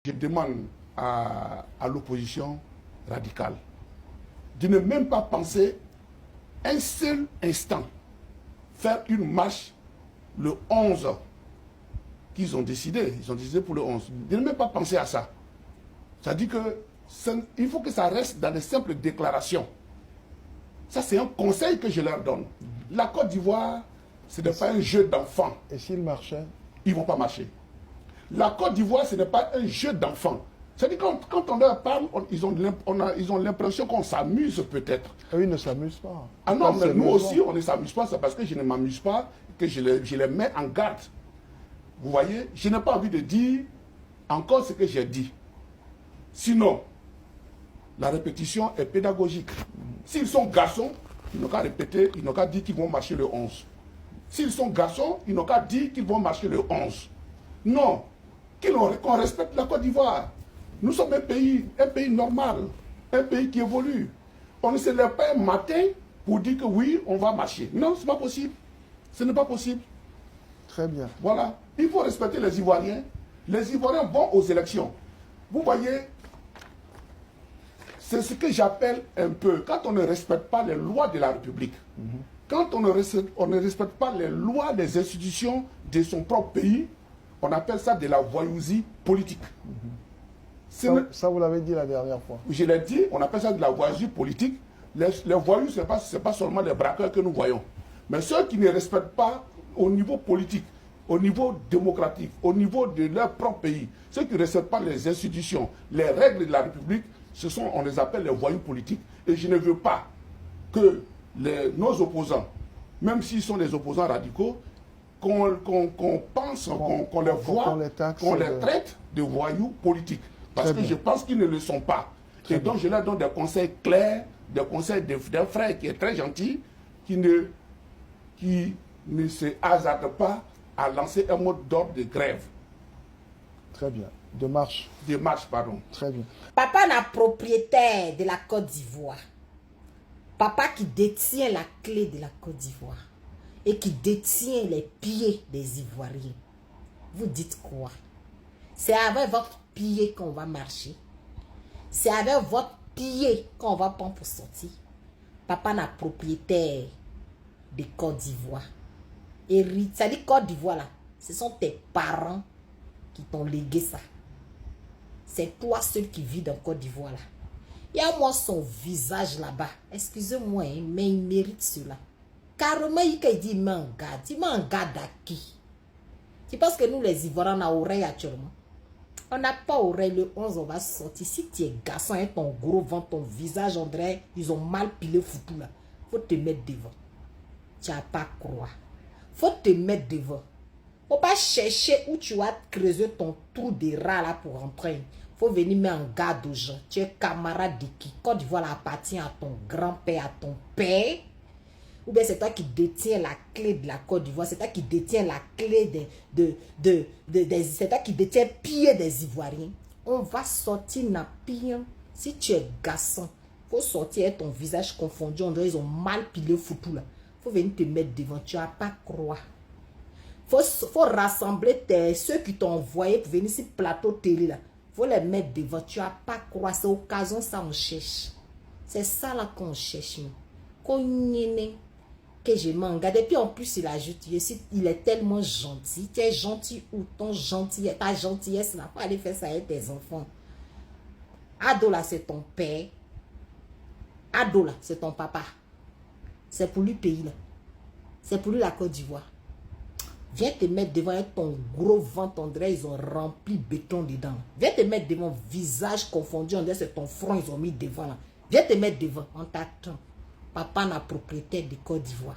Je demande à l'opposition radicale de ne même pas penser un seul instant faire une marche le 11 qu'ils ont décidé. Ils ont décidé pour le 11. De ne même pas penser à ça. Ça dit qu'il faut que ça reste dans les simples déclarations. Ça, c'est un conseil que je leur donne. La Côte d'Ivoire, ce n'est pas un jeu d'enfants. Et s'ils marchaient? Ils ne vont pas marcher. La Côte d'Ivoire, ce n'est pas un jeu d'enfants. C'est-à-dire quand on leur parle, ils ont l'impression qu'on s'amuse peut-être. Eux, ils ne s'amusent pas. Ah non, mais nous aussi, on ne s'amuse pas. C'est parce que je ne m'amuse pas que je les mets en garde. Vous voyez, je n'ai pas envie de dire encore ce que j'ai dit. Sinon, la répétition est pédagogique. S'ils sont garçons, ils n'ont qu'à répéter, ils n'ont qu'à dire qu'ils vont marcher le 11. S'ils sont garçons, ils n'ont qu'à dire qu'ils vont marcher le 11. Non, qu'on respecte la Côte d'Ivoire. Nous sommes un pays normal, un pays qui évolue. On ne se lève pas un matin pour dire que oui, on va marcher. Non, ce n'est pas possible. Ce n'est pas possible. Très bien. Voilà. Il faut respecter les Ivoiriens. Les Ivoiriens vont aux élections. Vous voyez, c'est ce que j'appelle un peu, quand on ne respecte pas les lois de la République, quand on ne respecte pas les lois des institutions de son propre pays, on appelle ça de la voyousie politique. Ça, vous l'avez dit la dernière fois. Je l'ai dit, on appelle ça de la voyousie politique. Les voyous, ce n'est pas seulement les braqueurs que nous voyons. Mais ceux qui ne respectent pas au niveau politique, au niveau démocratique, au niveau de leur propre pays, ceux qui ne respectent pas les institutions, les règles de la République, on les appelle les voyous politiques. Et je ne veux pas que nos opposants, même s'ils sont des opposants radicaux, qu'on pense, qu'on les voit, qu'on les traite de voyous politiques. Parce que je pense qu'ils ne le sont pas. Et donc je leur donne des conseils clairs, des conseils d'un frère qui est très gentil, qui ne se hasarde pas à lancer un mot d'ordre de grève. Très bien. De marche. De marche, pardon. Très bien. Papa n'est propriétaire de la Côte d'Ivoire. Papa qui détient la clé de la Côte d'Ivoire et qui détient les pieds des Ivoiriens. Vous dites quoi? C'est avec votre pied qu'on va marcher. C'est avec votre pied qu'on va prendre pour sortir. Papa n'est propriétaire de Côte d'Ivoire. Ça dit Côte d'Ivoire là, ce sont tes parents qui t'ont légué ça. C'est toi seul qui vis dans Côte d'Ivoire là. Il y a moi son visage là-bas. Excusez-moi, hein, mais il mérite cela. Carrément, il dit, il m'en garde. Il m'en garde à qui? Tu penses que nous les Ivoiriens, on a oreille actuellement? On n'a pas oreille. Le 11, on va sortir. Si tu es garçon, hein, ton gros ventre, ton visage, on dirait, ils ont mal pilé foutu là. Faut te mettre devant. Tu n'as pas croire. Faut te mettre devant. Faut pas chercher où tu vas creuser ton trou de rat là pour rentrer. Faut venir mettre en garde aux gens. Tu es camarade de qui? Côte d'Ivoire appartient à ton grand-père, à ton père. Ou bien c'est toi qui détiens la clé de la Côte d'Ivoire. C'est toi qui détiens la clé c'est toi qui détiens le pied des Ivoiriens. On va sortir na pire. Si tu es garçon, faut sortir avec ton visage confondu. On dirait ils ont mal pilé foutu là. Faut venir te mettre devant. Tu n'as pas croire. Faut rassembler ceux qui t'ont envoyé pour venir sur plateau télé là. Faut les mettre devant. Tu n'as pas croire. C'est occasion ça on cherche. C'est ça là qu'on cherche. Que je m'en regarde. Et puis en plus il ajoute, il est tellement gentil. Tu es gentil ou ton gentillesse, ta gentillesse n'a pas aller faire ça avec tes enfants. Ado là c'est ton père. Ado là c'est ton papa. C'est pour lui pays là. C'est pour lui la Côte d'Ivoire. Viens te mettre devant avec ton gros ventre, on dirait ils ont rempli béton dedans. Viens te mettre devant, visage confondu, on dirait c'est ton front ils ont mis devant là. Viens te mettre devant, on t'attend. Papa n'a propriétaire de Côte d'Ivoire.